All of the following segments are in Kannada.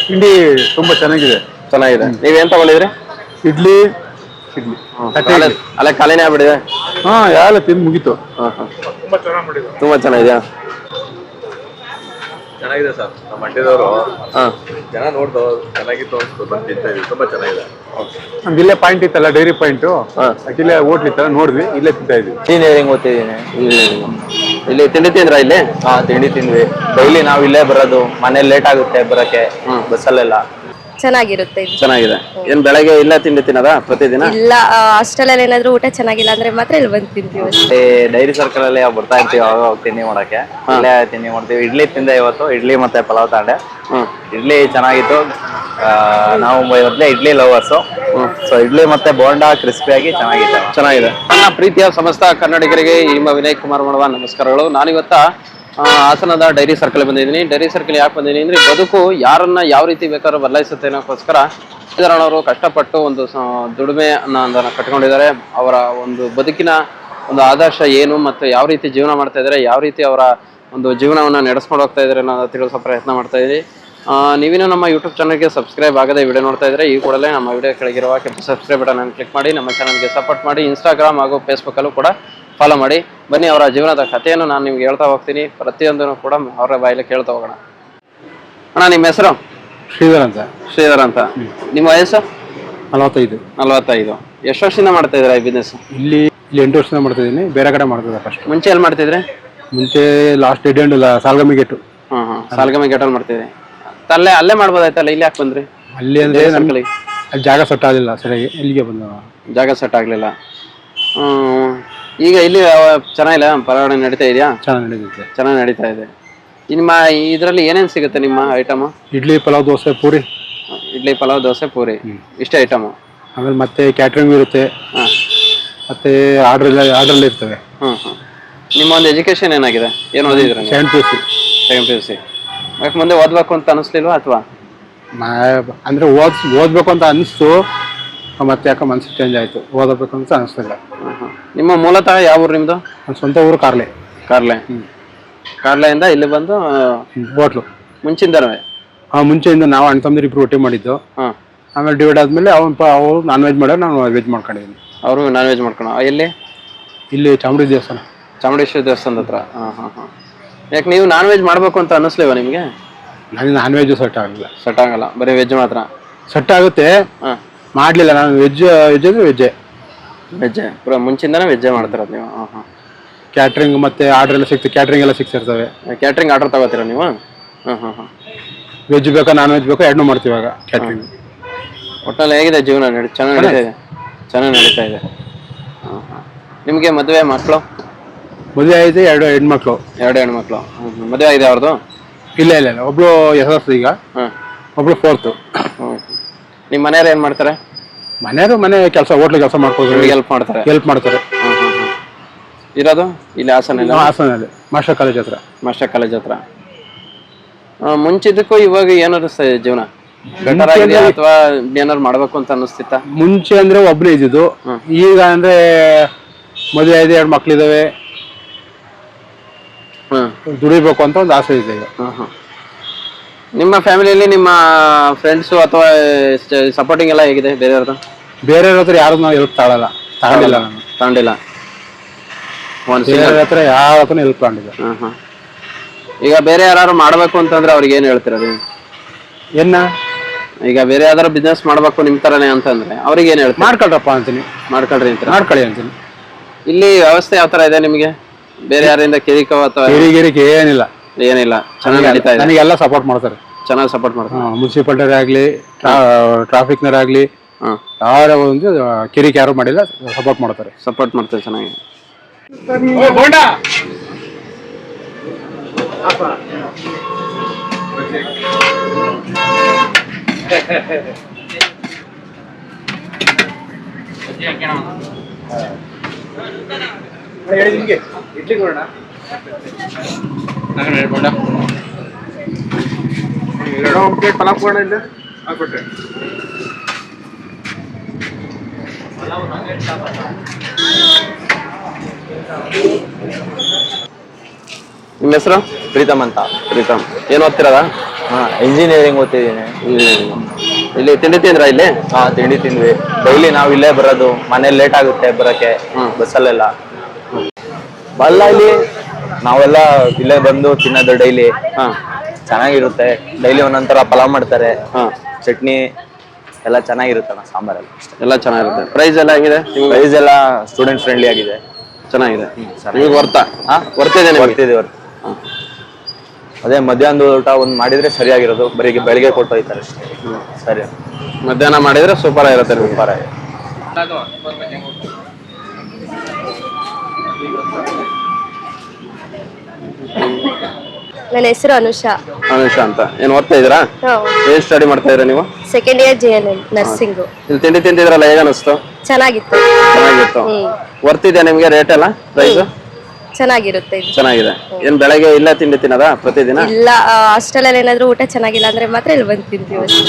ತಿಂಡಿ ತುಂಬಾ ಚೆನ್ನಾಗಿದೆ. ನೀವೇನ್ ತಗೊಂಡಿದ್ರಿ? ಇಡ್ಲಿ ಇಡ್ಲಿ ಅಲ್ಲೇ ಖಾಲಿನೇ ಆಗ್ಬಿಟ್ಟಿದೆ. ಹಾ ಎಲ್ಲ ತಿಂದು ಮುಗೀತು. ತುಂಬಾ ಚೆನ್ನಾಗಿದೆಯಾ? ಚೆನ್ನಾಗಿದೆ ಸರ್. ನಮ್ಮ ಮಂಡ್ಯದವರು ಜನ ನೋಡ್ದು ಚೆನ್ನಾಗಿತ್ತು ಅನ್ಸ್ತು, ಬಂದು ತಿಂತಾ ಇದೀವಿ. ತುಂಬಾ ಚೆನ್ನಾಗಿದೆ. ನಮ್ದು ಇಲ್ಲೇ ಪಾಯಿಂಟ್ ಇತ್ತಲ್ಲ, ಡೈರಿ ಪಾಯಿಂಟ್, ಇಲ್ಲೇ ಹೋಟ್ಲ್ ಇತ್ತಲ್ಲ, ನೋಡಿದ್ವಿ, ಇಲ್ಲೇ ತಿಂತಾ ಇದ್ವಿ. ಇಂಜಿನಿಯರಿಂಗ್ ಓದ್ತಿದ್ದೀನಿ. ಇಲ್ಲಿ ತಿಂಡಿ ತಿಂದ್ರ? ಇಲ್ಲಿ ತಿಂಡಿ ತಿಂದ್ವಿ. ಡೈಲಿ ನಾವ್ ಇಲ್ಲೇ ಬರೋದು, ಮನೇಲಿ ಲೇಟ್ ಆಗುತ್ತೆ ಬರಕ್ಕೆ ಬಸ್ಸಲ್ಲೆಲ್ಲ. ಚೆನ್ನಾಗಿರುತ್ತೆ. ಚೆನ್ನಾಗಿದೆ. ಏನ್ ಬೆಳಗ್ಗೆ ಇಲ್ಲ ತಿಂಡಿ ತಿನ್ನೋದಾ ಪ್ರತಿದಿನ? ಇಲ್ಲ, ಹಾಸ್ಟೆಲ್ ಏನಾದ್ರು ಊಟ ಚೆನ್ನಾಗಿಲ್ಲ ಅಂದ್ರೆ ಮಾತ್ರ ಇಲ್ಲಿ ಬಂದು ತಿಂತೀವಿ. ಡೈರಿ ಸರ್ಕಲ್ ಅಲ್ಲಿ ಬರ್ತಾ ಇರ್ತೀವಿ ಅವಾಗ ತಿಂಡಿ ಮಾಡಕ್ಕೆ. ಇಲ್ಲೇ ತಿಂಡಿ ಮಾಡ್ತೀವಿ. ಇಡ್ಲಿ ತಿಂದೆ ಇವತ್ತು, ಇಡ್ಲಿ ಮತ್ತೆ ಪಲಾವ್ ತಗೊಂಡೆ. ಇಡ್ಲಿ ಚೆನ್ನಾಗಿತ್ತು. ನಾವು ಮೊದಲೇ ಇಡ್ಲಿ ಲವರ್ಸು. ಸೊ ಇಡ್ಲಿ ಮತ್ತೆ ಬೋಂಡಾ ಕ್ರಿಸ್ಪಿಯಾಗಿ ಚೆನ್ನಾಗಿದೆ. ನನ್ನ ಪ್ರೀತಿಯ ಸಮಸ್ತ ಕನ್ನಡಿಗರಿಗೆ ನಿಮ್ಮ ವಿನಯ್ ಕುಮಾರ್ ಮಾಡುವ ನಮಸ್ಕಾರಗಳು. ನಾನಿವತ್ತ ಹಾಸನದ ಡೈರಿ ಸರ್ಕಲ್ ಬಂದಿದ್ದೀನಿ. ಡೈರಿ ಸರ್ಕಲ್ ಯಾಕೆ ಬಂದಿದ್ದೀನಿ ಅಂದ್ರೆ, ಬದುಕು ಯಾರನ್ನ ಯಾವ ರೀತಿ ಬೇಕಾದ್ರೂ ಬದಲಾಯಿಸುತ್ತೆ ಅನ್ನೋಕ್ಕೋಸ್ಕರ ಶ್ರೀಧರಣ್ಣವರು ಕಷ್ಟಪಟ್ಟು ಒಂದು ದುಡಿಮೆ ಅನ್ನೋದನ್ನ ಕಟ್ಕೊಂಡಿದ್ದಾರೆ. ಅವರ ಒಂದು ಬದುಕಿನ ಒಂದು ಆದರ್ಶ ಏನು ಮತ್ತು ಯಾವ ರೀತಿ ಜೀವನ ಮಾಡ್ತಾ ಇದ್ದಾರೆ, ಯಾವ ರೀತಿ ಅವರ ಒಂದು ಜೀವನವನ್ನು ನಡೆಸ್ಕೊಂಡು ಹೋಗ್ತಾ ಇದ್ದಾರೆ ಅನ್ನೋದು ತಿಳಿಸೋ ಪ್ರಯತ್ನ ಮಾಡ್ತಾ ಇದ್ದೀನಿ. ನೀವೇನು ನಮ್ಮ ಯೂಟ್ಯೂಬ್ ಚಾನಲ್ಗೆ ಸಬ್ಸ್ಕ್ರೈಬ್ ಆಗದೆ ವಿಡಿಯೋ ನೋಡ್ತಾ ಇದ್ರೆ, ಈ ಕೂಡಲೇ ನಮ್ಮ ವಿಡಿಯೋ ಕೆಳಗಿರುವ ಸಬ್ಸ್ಕ್ರೈಬ್ ಬಟನ್ ಅನ್ನು ಕ್ಲಿಕ್ ಮಾಡಿ ನಮ್ಮ ಚಾನಲ್ಗೆ ಸಪೋರ್ಟ್ ಮಾಡಿ. ಇನ್ಸ್ಟಾಗ್ರಾಮ್ ಹಾಗೂ ಫೇಸ್ಬುಕ್ಕಲ್ಲೂ ಕೂಡ ಫಾಲೋ ಮಾಡಿ. ಬನ್ನಿ, ಅವರ ಜೀವನದ ಕಥೆಯನ್ನು ನಾನು ನಿಮ್ಗೆ ಹೇಳ್ತಾ ಹೋಗ್ತೀನಿ. ಪ್ರತಿಯೊಂದನ್ನು ಕೂಡ ಅವರ ಬಾಯಲ್ಲಿ ಕೇಳ್ತಾ ಹೋಗೋಣ. ಅಣ್ಣ, ನಿಮ್ಮ ಹೆಸರು? ಶ್ರೀಧರ್ ಅಂತ. ನಿಮ್ಮ ವಯಸ್ಸು? 45. ಎಷ್ಟು ವರ್ಷದಿಂದ ಮಾಡ್ತಾ ಇದ್ದೀರಾ ಈ ಬಿಸ್ನೆಸ್? ಇಲ್ಲಿ 8 ವರ್ಷದಿಂದ ಮಾಡ್ತಾ ಇದ್ದೀನಿ. ಬೇರೆ ಕಡೆ ಮಾಡ್ತಿದ್ದೆ ಫಸ್ಟ್. ಮುಂಚೆ ಎಲ್ಲಿ ಮಾಡ್ತಿದ್ರೆ? ಮುಂಚೆ ಲಾಸ್ಟ್ ಡೆಡ್ ಎಂಡ್ ಸಾಲ್ಗಮ್ಮಿ ಗೇಟು. ಸಾಲ್ಗಮ್ಮಿ ಗೇಟಲ್ಲಿ ಮಾಡ್ತಿದ್ರಿ. ಅಲ್ಲೇ ಮಾಡ್ಬೋದಾಯ್ತಲ್ಲ, ಇಲ್ಲಿ ಯಾಕೆ ಬಂದ್ರಿ? ಅಲ್ಲಿ ಅಂದ್ರೆ ಅಲ್ಲಿ ಜಾಗ ಸೆಟ್ ಆಗಲಿಲ್ಲ ಸರಿಯಾಗಿ, ಇಲ್ಲಿಗೆ ಬಂದ. ಜಾಗ ಸೆಟ್ ಆಗಲಿಲ್ಲ. ಈಗ ಇಲ್ಲಿ ಚೆನ್ನಾಗಿಲ್ಲ, ಪರವಾಡ ನಡೀತಾ ಇದೆಯಾ? ಚೆನ್ನಾಗಿ ನಡೀತಾ ಇದೆ. ನಿಮ್ಮ ಇದರಲ್ಲಿ ಏನೇನು ಸಿಗುತ್ತೆ ನಿಮ್ಮ ಐಟಮ್? ಇಡ್ಲಿ, ಪಲಾವ್, ದೋಸೆ, ಪೂರಿ. ಇಡ್ಲಿ, ಪಲಾವ್, ದೋಸೆ, ಪೂರಿ, ಇಷ್ಟೇ ಐಟಮು. ಆಮೇಲೆ ಮತ್ತೆ ಕ್ಯಾಟ್ರಿಂಗ್ ಇರುತ್ತೆ. ಮತ್ತೆ ಆರ್ಡ್ರಲ್ಲಿ ಇರ್ತವೆ. ನಿಮ್ಮ ಒಂದು ಎಜುಕೇಶನ್ ಏನಾಗಿದೆ? ಏನು ಓದಿದ್ರೆ? 7th PUC. ಯಾಕೆ ಮುಂದೆ ಓದ್ಬೇಕು ಅಂತ ಅನಿಸ್ಲಿಲ್ವಾ ಅಥವಾ? ಅಂದ್ರೆ ಓದ್ಬೇಕು ಅಂತ ಅನಿಸ್ತು, ಮತ್ತೆ ಯಾಕೆ ಮನಸ್ಸು ಚೇಂಜ್ ಆಯ್ತು, ಓದಬೇಕು ಅಂತ ಅನಿಸ್ತಿಲ್ಲ. ನಿಮ್ಮ ಮೂಲತಃ ಯಾವ ಊರು ನಿಮ್ದು? ನನ್ನ ಸ್ವಂತ ಊರು ಕಾರ್ಲೆ. ಕಾರ್ಲೆಯಿಂದ ಇಲ್ಲಿ ಬಂದು ಹೋಟ್ಲು ಮುಂಚಿಂದವೇ? ಮುಂಚೆಯಿಂದ ನಾವು ಅಣ್ಣ ತಮ್ಮದಿರು ಇಬ್ರು ಒಟ್ಟಿಗೆ ಮಾಡಿದ್ದು. ಆಮೇಲೆ ಡಿವೈಡ್ ಆದ್ಮೇಲೆ ಅವ್ರು ನಾನ್ ವೆಜ್ ಮಾಡೋರು, ನಾನು ವೆಜ್ ಮಾಡ್ಕೊಂಡಿದ್ದೀನಿ. ಅವರು ನಾನ್ ವೆಜ್ ಮಾಡ್ಕೊಂಡು ಎಲ್ಲಿ? ಇಲ್ಲಿ ಚಾಮುಂಡೇಶ್ವರಿ ದೇವಸ್ಥಾನದ ಹತ್ರ. ಯಾಕೆ ನೀವು ನಾನ್ ವೆಜ್ ಮಾಡ್ಬೇಕು ಅಂತ ಅನ್ನಿಸ್ಲಿವ ನಿಮ್ಗೆ? ನನಗೆ ನಾನ್ ವೆಜ್ ಸೆಟ್ ಆಗಲ್ಲ, ಬರೀ ವೆಜ್ ಮಾತ್ರ ಸೆಟ್ ಆಗುತ್ತೆ. ಮಾಡ್ಲಿಲ್ಲ ನಾನು ವೆಜ್ ಅಂದ್ರೆ ವೆಜ್ಜೆ ಪೂರ ಮುಂಚಿಂದನೇ ವೆಜ್ಜೇ ಮಾಡ್ತಿರೋದು ನೀವು? ಕ್ಯಾಟ್ರಿಂಗ್ ಮತ್ತೆ ಆರ್ಡರ್ ಎಲ್ಲ ಸಿಗ್ತದೆ, ಕ್ಯಾಟ್ರಿಂಗ್ ಎಲ್ಲ ಸಿಗ್ತಿರ್ತವೆ. ಕ್ಯಾಟ್ರಿಂಗ್ ಆರ್ಡರ್ ತಗೋತೀರಾ ನೀವು? ವೆಜ್ ಬೇಕಾ ನಾನ್ ವೆಜ್ ಬೇಕಾ ಎರಡನ್ನೂ ಮಾಡ್ತೀವಿ ಇವಾಗ ಕ್ಯಾಟ್ರಿಂಗ್. ಒಟ್ಟಲ್ಲಿ ಹೇಗಿದೆ ಜೀವನ? ಚೆನ್ನಾಗಿ ನಡೀತಾ ಇದೆ. ನಿಮಗೆ ಮದುವೆ ಮಕ್ಕಳು? ಮದುವೆ ಆಗಿದೆ, 2 ಹೆಣ್ಮಕ್ಳು. ಮದುವೆ ಆಗಿದೆ ಅವ್ರದ್ದು? ಇಲ್ಲ, ಒಬ್ಳು SSLC ಈಗ, ಒಬ್ಳು 4th. ನಿಮ್ಮ ಮನೆಯವ್ರು ಏನ್ ಮಾಡ್ತಾರೆ? ಮನೆಯವರು ಮನೆ ಕೆಲಸ, ಹೋಟ್ಲು ಕೆಲಸ ಮಾಡ್ಕೋತಾರೆ, ಹೆಲ್ಪ್ ಮಾಡ್ತಾರೆ. ಇರೋದು ಇಲ್ಲಿ ಹಾಸನಲ್ಲಿ ಮಾಸ್ಟರ್ ಕಾಲೇಜ್ ಹತ್ರ. ಮುಂಚಿದ್ದಕ್ಕೂ ಇವಾಗ ಏನು ಅನಿಸ್ತಾ ಇದೆ ಜೀವನ? ಬೆಟರ್ ಆಗಿದೆಯಾ ಅಥವಾ ಏನಾದ್ರು ಮಾಡ್ಬೇಕು ಅಂತ ಅನಿಸ್ತಿತ್ತ? ಮುಂಚೆ ಅಂದ್ರೆ ಒಬ್ಬನೇ ಇದ್ದಿದ್ದು, ಈಗ ಅಂದ್ರೆ ಮದುವೆ ಆಗಿದೆ, 2 ಮಕ್ಳಿದಾವೆ, ದುಡಿಬೇಕು ಅಂತ ಒಂದು ಆಸೆ ಇದೆ ಈಗ. ನಿಮ್ಮ ಫ್ಯಾಮಿಲಿಯಲ್ಲಿ ನಿಮ್ಮ ಫ್ರೆಂಡ್ಸು ಅಥವಾ ಸಪೋರ್ಟಿಂಗ್ ಎಲ್ಲ ಹೇಗಿದೆ? ಬೇರೆಯವ್ರ ಹತ್ರ ಯಾರು ನಾವು ಹೆಲ್ಪ್ ತಗೊಂಡಿಲ್ಲ. ಹತ್ರ ಯಾರ ಹತ್ರ ಹೆಲ್ಪ್ ತಗೊಂಡಿಲ್ಲ. ಈಗ ಬೇರೆ ಯಾರು ಮಾಡ್ಬೇಕು ಅಂತಂದ್ರೆ ಅವ್ರಿಗೆ ಏನ್ ಹೇಳ್ತೀರ ನೀವು? ಈಗ ಬೇರೆ ಯಾವ್ದಾರು ಬಿಸ್ನೆಸ್ ಮಾಡ್ಬೇಕು ನಿಮ್ ತರನೇ ಅಂತಂದ್ರೆ ಅವ್ರಿಗೆ ಏನ್ ಹೇಳ್ತೀರಿ? ಮಾಡ್ಕೊಳ್ರಪ್ಪ ಅಂತೀನಿ. ಮಾಡ್ಕೊಳ್ಳಿ ಅಂತೀನಿ. ಇಲ್ಲಿ ವ್ಯವಸ್ಥೆ ಯಾವ ತರ ಇದೆ ನಿಮ್ಗೆ? ಬೇರೆ ಯಾರಿಂದ ಕಿರಿಕ ಅಥವಾ ಏನಿಲ್ಲ? ಚೆನ್ನಾಗಿ ನಡೀತಾ ಇದೆ. ನನಗೆಲ್ಲ ಸಪೋರ್ಟ್ ಮಾಡ್ತಾರೆ, ಚೆನ್ನಾಗಿ ಸಪೋರ್ಟ್ ಮಾಡ್ತಾರೆ. ಮುನ್ಸಿಪಾಲಿಟಿ ಆಗ್ಲಿ, ಟ್ರಾಫಿಕ್ನವರಾಗ್ಲಿ, ಯಾರ ಒಂದು ಕಿರಿಕ್ ಯಾರು ಮಾಡಿಲ್ಲ, ಸಪೋರ್ಟ್ ಮಾಡ್ತಾರೆ ಚೆನ್ನಾಗಿ. ಇಡ್ಲಿ ಕೊಡೋಣ. ಪಲಾವ್ ಕೊಡೋಣ. ಇಲ್ಲ ಹಾಕೊಟ್ಟೆ. ನಿಮ್ಮ ಹೆಸರು? ಪ್ರೀತಮ್ ಅಂತ. ಏನ್ ಓದ್ತಿರೋದ? ಹಾ ಇಂಜಿನಿಯರಿಂಗ್ ಓದ್ತಿದ್ದೀನಿ. ಇಲ್ಲಿ ತಿಂಡಿ ತಿಂದ್ರ ಇಲ್ಲಿ? ಹಾ ತಿಂಡಿ ತಿಂದ್ವಿ. ಡೈಲಿ ನಾವು ಇಲ್ಲೇ ಬರೋದು, ಮನೇಲಿ ಲೇಟ್ ಆಗುತ್ತೆ ಬರಕ್ಕೆ ಬಸ್ಸಲ್ಲೆಲ್ಲ. ಇಲ್ಲಿ ನಾವೆಲ್ಲ ಇಲ್ಲೇ ಬಂದು ತಿನ್ನೋದು ಡೈಲಿ. ಚೆನ್ನಾಗಿರುತ್ತೆ. ಡೈಲಿ ಒಂದೊಂಥರ ಪಲಾವ್ ಮಾಡ್ತಾರೆ, ಚಟ್ನಿ ಎಲ್ಲ ಚೆನ್ನಾಗಿರುತ್ತಣ್ಣ. ಸಾಂಬಾರೆಲ್ಲ ಎಲ್ಲ ಚೆನ್ನಾಗಿರುತ್ತೆ. ಪ್ರೈಸ್ ಎಲ್ಲ ಹೆಂಗಿದೆ? ಪ್ರೈಸ್ ಎಲ್ಲ ಸ್ಟೂಡೆಂಟ್ ಫ್ರೆಂಡ್ಲಿ ಆಗಿದೆ, ಚೆನ್ನಾಗಿದೆ. ನಿಮಗೆ ವರ್ತಾ? ಬರ್ತಿದೆ. ಅದೇ ಮಧ್ಯಾಹ್ನದ ಊಟ ಒಂದು ಮಾಡಿದ್ರೆ ಸರಿಯಾಗಿರೋದು, ಬೆಳಿಗ್ಗೆ ಕೊಟ್ಟು ಹೋಯ್ತಾರೆ ಅಷ್ಟೇ. ಸರಿ, ಮಧ್ಯಾಹ್ನ ಮಾಡಿದ್ರೆ ಸೂಪರ್ ಆಗಿರುತ್ತೆ. ಸೂಪರ್ ಆಗಿ. ನನ್ನ ಹೆಸರು ಅನುಷಾ. ಅನುಷಾ ಅಂತ. ಏನ್ ಓದ್ತಾ ಇದ್ದೀರಾ? ಏನ್ ಸ್ಟಡಿ ಮಾಡ್ತಾ ಇದ್ದೀರಾ ನೀವು? Second year JNM nursing. ಇಲ್ಲಿ ತಿಂಡಿ ತಿಂತಿದ್ರಲ್ಲ, ಹೇಗ ಅನಿಸ್ತು? ಚೆನ್ನಾಗಿತ್ತು. ಚೆನ್ನಾಗಿತ್ತು. ವರ್ತಿದೆ ನಿಮ್ಗೆ ರೇಟ್ ಎಲ್ಲ? ಪ್ರೈಸ್ ಚೆನ್ನಾಗಿರುತ್ತೆ ಇದು. ಚೆನ್ನಾಗಿದೆ. ಏನ್ ಬೆಳಗ್ಗೆ ಇಲ್ಲ ತಿಂಡಿ ತಿನ್ನೋದಾ ಪ್ರತಿದಿನ? ಇಲ್ಲ, ಹಾಸ್ಟೆಲ್ ಅಲ್ಲಿ ಏನಾದ್ರೂ ಊಟ ಚೆನ್ನಾಗಿಲ್ಲ ಅಂದ್ರೆ ಮಾತ್ರ ಇಲ್ಲಿ ಬಂದು ತಿಂತೀವಿ ಅಷ್ಟೇ.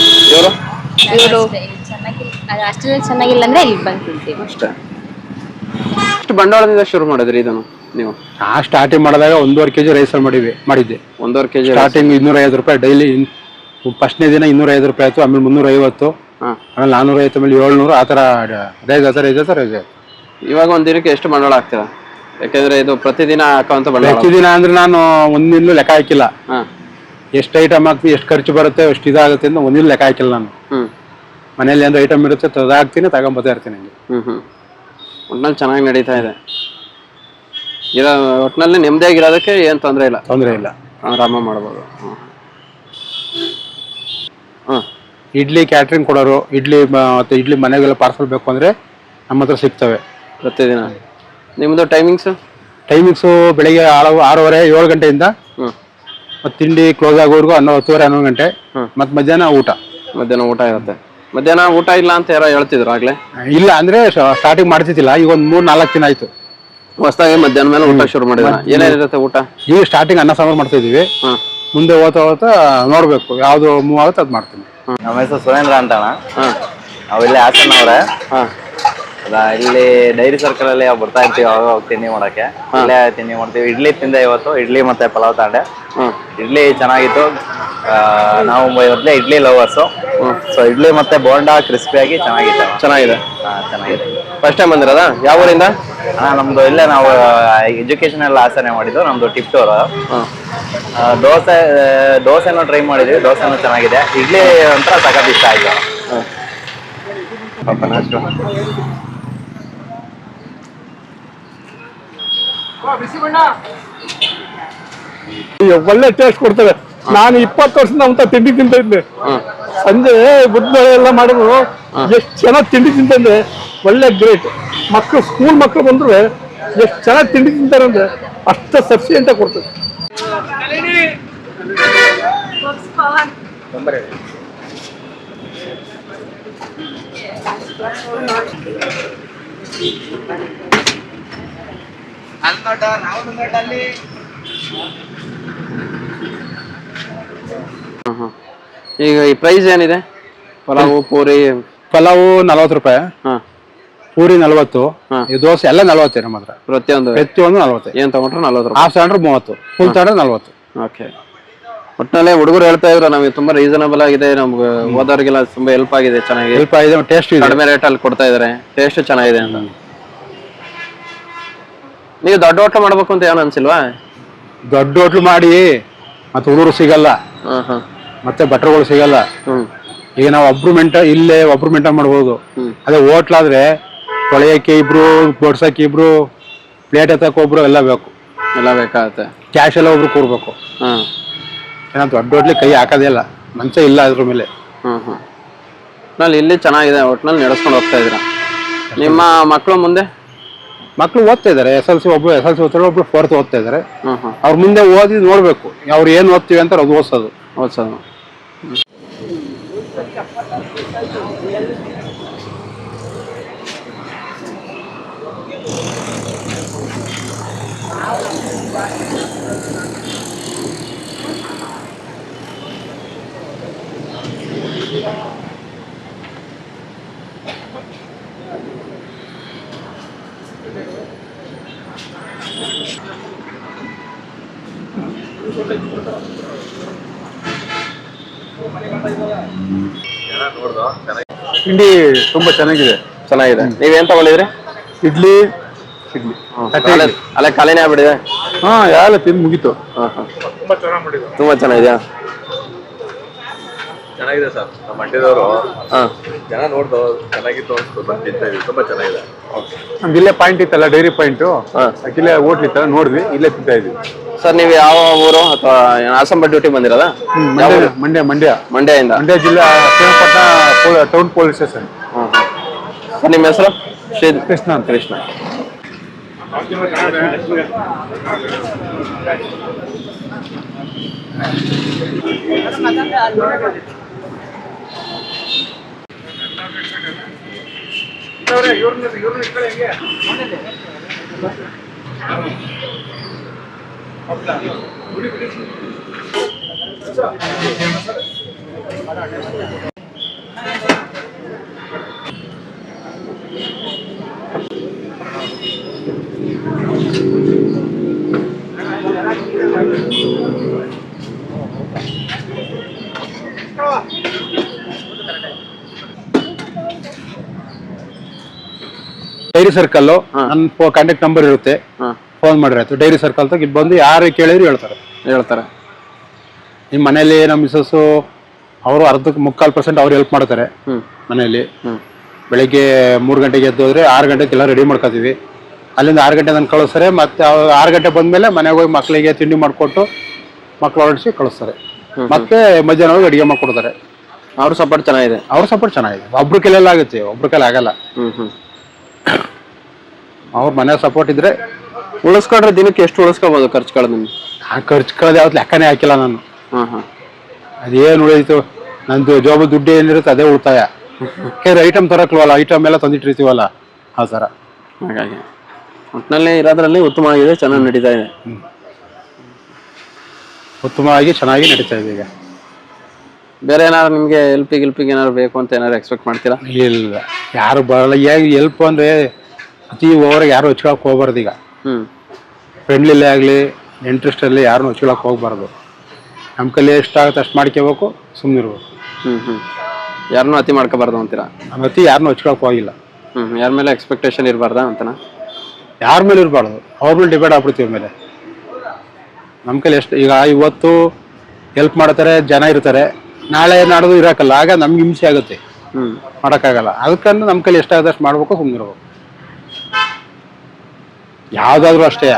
ಇವರು ಹಾಸ್ಟೆಲ್ ಚೆನ್ನಾಗಿಲ್ಲ ಅಂದ್ರೆ ಇಲ್ಲಿ ಬಂದು ತಿಂತೀವಿ ಅಷ್ಟೇ. ಎಷ್ಟು ಬಂಡವಾಳದಿಂದ ಶುರು ಮಾಡಿದ್ರಿ ಇದನ್ನು ನೀವು? ಸ್ಟಾರ್ಟಿಂಗ್ ಮಾಡಿದಾಗ 1.5 kg ರೈಸ್ ಮಾಡಿದ್ದೆ. 1.5 kg ಸ್ಟಾರ್ಟಿಂಗ್ 250 ರೂಪಾಯಿ ಡೈಲಿ. ಫಸ್ಟ್ನೇ ದಿನ 250 ರೂಪಾಯಿ ಆಯ್ತು, ಆಮೇಲೆ 350, ಆಮೇಲೆ 450, ಆಮೇಲೆ 700, ಆ ಥರ ರೈಸ್ ಆಯ್ತು. ಇವಾಗ ಒಂದ್ ದಿನಕ್ಕೆ ಎಷ್ಟು ಬಂಡವಾಳ ಹಾಕ್ತೀರಾ? ಯಾಕಂದ್ರೆ ಇದು ಪ್ರತಿದಿನ ಹಾಕುವಂತ ಬಂಡವಾಳ. ಪ್ರತಿದಿನ ಅಂದ್ರೆ ನಾನು ಒಂದಿನ ಲೆಕ್ಕ ಹಾಕಿಲ್ಲ. ಎಷ್ಟು ಐಟಮ್ ಹಾಕ್ತೀನಿ, ಎಷ್ಟು ಖರ್ಚು ಬರುತ್ತೆ, ಎಷ್ಟು ಇದಾಗುತ್ತೆ ಅಂತ ಒಂದಿನ ಲೆಕ್ಕ ಹಾಕಿಲ್ಲ ನಾನು. ಮನೇಲಿ ಏನಾದ್ರು ಐಟಮ್ ಇರುತ್ತೆ ಹಾಕ್ತೀನಿ, ತಗೊಂಬತ್ತಾ ಇರ್ತೀನಿ. ಒಟ್ನಲ್ಲಿ ಚೆನ್ನಾಗಿ ನಡೀತಾ ಇದೆ. ಒಟ್ನಲ್ಲಿ ನೆಮ್ಮದಿಯಾಗಿರೋದಕ್ಕೆ ಏನ್ ತೊಂದರೆ ಇಲ್ಲ. ಆರಾಮ ಮಾಡ್ಬೋದು. ಇಡ್ಲಿ ಕ್ಯಾಟ್ರಿಂಗ್ ಕೊಡೋರು, ಮತ್ತೆ ಇಡ್ಲಿ ಮನೆಗೆಲ್ಲ ಪಾರ್ಸಲ್ ಬೇಕು ಅಂದ್ರೆ ನಮ್ಮ ಹತ್ರ ಸಿಗ್ತವೆ ಪ್ರತಿದಿನ. ನಿಮ್ದು ಟೈಮಿಂಗ್ಸು ಬೆಳಿಗ್ಗೆ 6:30, 7 ಗಂಟೆಯಿಂದ ಮತ್ತೆ ತಿಂಡಿ ಕ್ಲೋಸ್ ಆಗೋವರೆಗೂ 10:30, 11 ಗಂಟೆ. ಮತ್ತೆ ಮಧ್ಯಾಹ್ನ ಊಟ ಇರುತ್ತೆ. ಮಧ್ಯಾಹ್ನ ಊಟ ಇಲ್ಲ ಅಂತ ಯಾರೋ ಹೇಳ್ತಿದ್ರು ಆಗ್ಲೇ? ಇಲ್ಲ ಅಂದ್ರೆ ಸ್ಟಾರ್ಟಿಂಗ್ ಮಾಡ್ತಿದ್ದಿಲ್ಲ, ಈಗ ಒಂದು 3-4 ದಿನ ಆಯ್ತು ಹೊಸದಾಗಿ ಮಧ್ಯಾಹ್ನ ಮೇಲೆ ಊಟ ಶುರು ಮಾಡಿದ್ರೆ. ಏನೇನಿರುತ್ತೆ ಊಟ? ಈಗ ಸ್ಟಾರ್ಟಿಂಗ್ ಅನ್ನ ಸಾಂಬಾರು ಮಾಡ್ತಾ ಇದೀವಿ. ಮುಂದೆ ಹೋಗ್ತಾ ನೋಡ್ಬೇಕು ಯಾವ್ದು ಮೂವ್ ಆಗುತ್ತೆ ಅದ್ ಮಾಡ್ತೀನಿ. ನಮ್ಮ ಹೆಸರು ಸುರೇಂದ್ರ ಅಂತ ಅಣ್ಣ. ನಾವು ಇಲ್ಲಿ ಹಾಸನವ್ರೆ. ಇಲ್ಲಿ ಡೈರಿ ಸರ್ಕಲ್ ಅಲ್ಲಿ ಬರ್ತಾ ಇರ್ತೀವಿ, ಅವಾಗ ತಿಂಡಿ ಮಾಡಕ್ಕೆ. ಇಲ್ಲೇ ತಿಂಡಿ ಮಾಡ್ತೀವಿ. ಇಡ್ಲಿ ತಿಂದೆ ಇವತ್ತು, ಇಡ್ಲಿ ಮತ್ತೆ ಪಲಾವ್ ತಗೊಂಡೆ. ಇಡ್ಲಿ ಚೆನ್ನಾಗಿತ್ತು. ನಾವು ಮೊದಲೇ ಇಡ್ಲಿ ಲವರ್ಸು. ಸೊ ಇಡ್ಲಿ ಮತ್ತೆ ಬೋಂಡಾ ಕ್ರಿಸ್ಪಿಯಾಗಿ ಚೆನ್ನಾಗಿದೆ. ಚೆನ್ನಾಗಿದೆ. ಫಸ್ಟ್ ಟೈಮ್ ಬಂದಿರೋದಾ? ಯಾವ ಊರಿಂದ? ನಮ್ದು ಇಲ್ಲೇ ನಾವು ಎಜುಕೇಶನ್ ಎಲ್ಲ ಹಾಸನೆ ಮಾಡಿದ್ದು. ನಮ್ದು ಟಿಪ್ಟೂರು. ದೋಸೆನೂ ಟ್ರೈ ಮಾಡಿದ್ವಿ, ದೋಸೆನೂ ಚೆನ್ನಾಗಿದೆ. ಇಡ್ಲಿ ಒಂಥರ ಸಖತ್ ಇಷ್ಟ ಆಯ್ತು. ಒಳ್ಳೆ ಟೇಸ್ಟ್ ಕೊಡ್ತೇವೆ. ನಾನು 20 ವರ್ಷದಿಂದ ಅಂತ ತಿಂಡಿ ತಿಂತ ಇದ್ದೆ. ಸಂಜೆ ಬುದ್ಧಬೇಳೆ ಎಲ್ಲ ಮಾಡಿದ್ರು ಎಷ್ಟು ಚೆನ್ನಾಗಿ ತಿಂಡಿ ತಿಂತಂದ್ರೆ ಒಳ್ಳೆ ಗ್ರೇಟ್. ಸ್ಕೂಲ್ ಮಕ್ಕಳು ಬಂದ್ರು ಎಷ್ಟು ಚೆನ್ನಾಗಿ ತಿಂಡಿ ತಿಂತಾರೆ ಅಂದ್ರೆ ಅಷ್ಟ ಸಫಿಶಿಯಂಟ್ ಕೊಡ್ತದೆ. ಈಗ ಈ ಪ್ರೈಸ್ ಏನಿದೆ? ಪಲಾವು 40 ರೂಪಾಯಿ, ಪೂರಿ 40, ಈ ದೋಸೆ ಎಲ್ಲ 40 ನಮ್ಮ ಹತ್ರ. ಪ್ರತಿಯೊಂದು 40. ಏನ್ ತಗೊಂಡ್ರೆ 40 ರೂಪಾಯಿ. ಹಾಫ್ ತಗೊಂಡ್ರೆ 30, ಫುಲ್ ತಗೊಂಡ್ರೆ 40. ಓಕೆ. ಒಟ್ಟಿನಲ್ಲಿ ಹುಡುಗರು ಹೇಳ್ತಾ ಇದ್ರು ನಮಗೆ ತುಂಬಾ ರೀಸನಬಲ್ ಆಗಿದೆ, ನಮ್ಗೆ ಓದೋರಿಗೆಲ್ಲ ತುಂಬಾ ಹೆಲ್ಪ್ ಆಗಿದೆ, ಚೆನ್ನಾಗಿ ಹೆಲ್ಪ್ ಆಗಿದೆ. ಟೇಸ್ಟ್ ಕಡಿಮೆ ರೇಟ್ ಅಲ್ಲಿ ಕೊಡ್ತಾ ಇದಾರೆ, ಟೇಸ್ಟ್ ಚೆನ್ನಾಗಿದೆ ಅಂತ. ನೀವು ದೊಡ್ಡ ಹೋಟ್ಲು ಮಾಡ್ಬೇಕು ಅಂತ ಏನು ಅನ್ಸಿಲ್ವಾ? ದೊಡ್ಡ ಹೋಟ್ಲು ಮಾಡಿ ಮತ್ತೆ ಹುಡುಗರು ಸಿಗಲ್ಲ, ಮತ್ತೆ ಭಟ್ರುಗಳು ಸಿಗಲ್ಲ. ಈಗ ನಾವು ಒಬ್ರು ಮೇಂಟೈನ್ ಮಾಡ್ಬೋದು. ಅದೇ ಹೋಟ್ಲಾದ್ರೆ ತೊಳೆಯಕ್ಕೆ ಇಬ್ರು, ಬಡ್ಸಕ್ಕೆ ಇಬ್ರು, ಪ್ಲೇಟ್ ಎತ್ತಕ್ಕೆ ಒಬ್ರು, ಎಲ್ಲ ಬೇಕಾಗತ್ತೆ. ಕ್ಯಾಶ್ ಎಲ್ಲ ಒಬ್ರು ಕೂರ್ಬೇಕು. ಏನೋ ದೊಡ್ಡ ಹೋಟ್ಲಿ ಕೈ ಹಾಕೋದೇ ಇಲ್ಲ, ಮಂಚ ಇಲ್ಲ ಅದ್ರ ಮೇಲೆ. ಒಟ್ನಲ್ಲಿ ಇಲ್ಲಿ ಚೆನ್ನಾಗಿದೆ, ಒಟ್ನಲ್ಲಿ ನಡೆಸ್ಕೊಂಡು ಹೋಗ್ತಾ ಇದ್ರ. ನಿಮ್ಮ ಮಕ್ಕಳು ಓದ್ತಾ ಇದಾರೆ. SLC ಓದ್ತಾರೆ, ಒಬ್ರು 4th ಓದ್ತಾ ಇದಾರೆ. ಅವ್ರ ಮುಂದೆ ಓದಿ ನೋಡ್ಬೇಕು ಅವ್ರು ಏನ್ ಓದ್ತೀವಿ ಅಂತ ಅದು ಓದ್ಸೋದು. ಜನ ನೋಡ್ದು ಚೆನ್ನಾಗಿ ತಿಂಡಿ ತುಂಬಾ ಚೆನ್ನಾಗಿದೆ. ಚೆನ್ನಾಗಿದೆ. ನೀವೇನ್ ತಗೊಂಡಿದ್ರಿ? ಇಡ್ಲಿ ಇಡ್ಲಿ ಅಲ್ಲೇ ಖಾಲಿನೇ ಆಗ್ಬಿಟ್ಟಿದೆ. ಹಾ ಎಲ್ಲ ತಿಂದು ಮುಗೀತು. ತುಂಬಾ ಚೆನ್ನಾಗಿದ್ಯಾ? ಚೆನ್ನಾಗಿದೆ ಸರ್. ನಮ್ಮ ಮಂಡ್ಯದವರು ಜನ ನೋಡ್ದು ಚೆನ್ನಾಗಿತ್ತು ಅನ್ಸ್ತು ಬಂದು ತಿಂತಾ ಇದೀವಿ. ತುಂಬಾ ಚೆನ್ನಾಗಿದೆ. ನಮ್ದು ಇಲ್ಲೇ ಪಾಯಿಂಟ್ ಇತ್ತಲ್ಲ, ಡೈರಿ ಪಾಯಿಂಟ್, ಇಲ್ಲೇ ಹೋಟ್ಲ್ ಇತ್ತಲ್ಲ, ನೋಡಿದ್ವಿ, ಇಲ್ಲೇ ತಿಂತಾ ಇದ್ವಿ. ಸರ್ ನೀವು ಯಾವ ಊರು ಅಥವಾ ಹಾಸನ ಡ್ಯೂಟಿ ಬಂದಿರೋದಾ? ಮಂಡ್ಯ ಮಂಡ್ಯ ಮಂಡ್ಯದಿಂದ. ಮಂಡ್ಯ ಜಿಲ್ಲಾ Srirangapatna town police station. Sir ನಿಮ್ಮ ಹೆಸರು? ಕೃಷ್ಣ ಅಂತ. ಕೃಷ್ಣ. ಡೈರಿ ಸರ್ಕಲ್ ನನ್ನ ಕಾಂಟ್ಯಾಕ್ಟ್ ನಂಬರ್ ಇರುತ್ತೆ, ಫೋನ್ ಮಾಡಿದ್ರೆ ಆಯ್ತು. ಡೈರಿ ಸರ್ಕಲ್ ತಗ ಇಲ್ಲಿ ಬಂದು ಯಾರು ಕೇಳಿದ್ರು ಹೇಳ್ತಾರೆ. ನಿಮ್ಮ ಮನೇಲಿ ನಮ್ಮ ಮಿಸಸ್ಸು ಅವರು 60-65% ಅವ್ರು ಹೆಲ್ಪ್ ಮಾಡ್ತಾರೆ ಮನೆಯಲ್ಲಿ. ಬೆಳಿಗ್ಗೆ 3 ಗಂಟೆಗೆ ಎದ್ದು ಹೋದ್ರೆ 6 ಗಂಟೆಗೆಲ್ಲ ರೆಡಿ ಮಾಡ್ಕೋತೀವಿ. ಅಲ್ಲಿಂದ 6 ಗಂಟೆ ನಾನು ಕಳಿಸ್ತಾರೆ. ಮತ್ತೆ 6 ಗಂಟೆ ಬಂದ್ಮೇಲೆ ಮನೆಗೆ ಹೋಗಿ ಮಕ್ಕಳಿಗೆ ತಿಂಡಿ ಮಾಡಿಕೊಟ್ಟು ಮಕ್ಕಳು ಹೊರಡಿಸಿ ಕಳಿಸ್ತಾರೆ. ಮತ್ತೆ ಮಧ್ಯಾಹ್ನ ಹೋಗಿ ಅಡಿಗೆ ಮಾಡ್ಕೊಡ್ತಾರೆ. ಅವ್ರ ಸಪೋರ್ಟ್ ಚೆನ್ನಾಗಿದೆ. ಒಬ್ರ ಕೈಲೆಲ್ಲ ಆಗುತ್ತೆ, ಒಬ್ರ ಕೈಲಿ ಆಗಲ್ಲ. ಅವ್ರ ಮನೆ ಸಪೋರ್ಟ್ ಇದ್ರೆ ಉಳಿಸ್ಕೊಂಡ್ರೆ ದಿನಕ್ಕೆ ಎಷ್ಟು ಉಳಿಸ್ಕೋಬಹುದು ಖರ್ಚುಗಳು? ನಿಮ್ಗೆ ಖರ್ಚು ಕಳೆದ ಯಾವತ್ತು ಲೆಕ್ಕನೇ ಹಾಕಿಲ್ಲ ನಾನು. ಅದೇನು ಉಳಿಯಿತು, ನಂದು ಜೋಬು ದುಡ್ಡು ಏನಿರುತ್ತೆ ಅದೇ ಉಳಿತಾಯ. ಐಟಮ್ ತರಕ್ಲವಲ್ಲ, ಐಟಮ್ ಎಲ್ಲ ತಂದಿಟ್ಟಿರ್ತೀವಲ್ಲ ಆ ಥರ. ಹಾಗಾಗಿ ಒಟ್ಟಿನಲ್ಲಿ ಇರೋದ್ರಲ್ಲಿ ಉತ್ತಮವಾಗಿದೆ, ಚೆನ್ನಾಗಿ ನಡೀತಾ ಇದೆ. ಉತ್ತಮವಾಗಿ ಚೆನ್ನಾಗಿ ನಡೀತಾ ಇದೆ. ಈಗ ಬೇರೆ ಏನಾದ್ರು ನಿಮ್ಗೆ ಹೆಲ್ಪಿಗೆ ಏನಾದ್ರು ಬೇಕು ಅಂತ ಏನಾದ್ರು ಎಕ್ಸ್ಪೆಕ್ಟ್ ಮಾಡ್ತೀರಾ? ಇಲ್ಲ, ಯಾರು ಬರಲ್ಲ. ಹೆಲ್ಪ್ ಅಂದ್ರೆ ಅತಿ ಓವರ್ಗೆ ಯಾರು ಹಚ್ಕೊಳಕ್ ಹೋಗ್ಬಾರ್ದು. ಈಗ ಫ್ರೆಂಡ್ಲಿಲ್ಲೇ ಆಗಲಿ ಇಂಟ್ರೆಸ್ಟ್ ಅಲ್ಲಿ ಯಾರನ್ನೂ ಹಚ್ಕೊಳಕ್ ಹೋಗ್ಬಾರ್ದು. ನಮ್ಮ ಕೈಲಿ ಎಷ್ಟಾಗುತ್ತೆ ಅಷ್ಟು ಮಾಡ್ಕೋಬೇಕು, ಸುಮ್ಮನಿರ್ಬೇಕು. ಯಾರನ್ನೂ ಅತಿ ಮಾಡ್ಕೋಬಾರ್ದು ಅಂತೀರಾ? ಅತಿ ಯಾರನ್ನೂ ಹಚ್ಕೊಳಕ್ ಹೋಗಿಲ್ಲ. ಯಾರ ಮೇಲೆ ಎಕ್ಸ್ಪೆಕ್ಟೇಷನ್ ಇರಬಾರ್ದಾ ಅಂತನಾ? ಯಾರ ಮೇಲೆ ಇರಬಾರ್ದು, ಅವ್ರ ಮೇಲೆ ಡಿಪೆಂಡ್ ಆಗ್ಬಿಡ್ತೀವಿ ಮೇಲೆ. ನಮ್ಮ ಕೈಲಿ ಎಷ್ಟು ಈಗ ಇವತ್ತು ಹೆಲ್ಪ್ ಮಾಡ್ತಾರೆ, ಜನ ಇರ್ತಾರೆ, ನಾಳೆ ನಾಡ್ದು ಇರಕ್ಕಲ್ಲ, ಆಗ ನಮ್ಗೆ ಹಿಂಸೆ ಆಗುತ್ತೆ, ಮಾಡೋಕ್ಕಾಗಲ್ಲ. ಅದಕ್ಕಂದ್ರೆ ನಮ್ಮ ಕೈಲಿ ಎಷ್ಟಾಗುತ್ತೆ ಅಷ್ಟು ಮಾಡ್ಬೇಕು, ಸುಮ್ಮನಿರ್ಬೇಕು. ಯಾವುದಾದ್ರೂ ಅಷ್ಟೇ.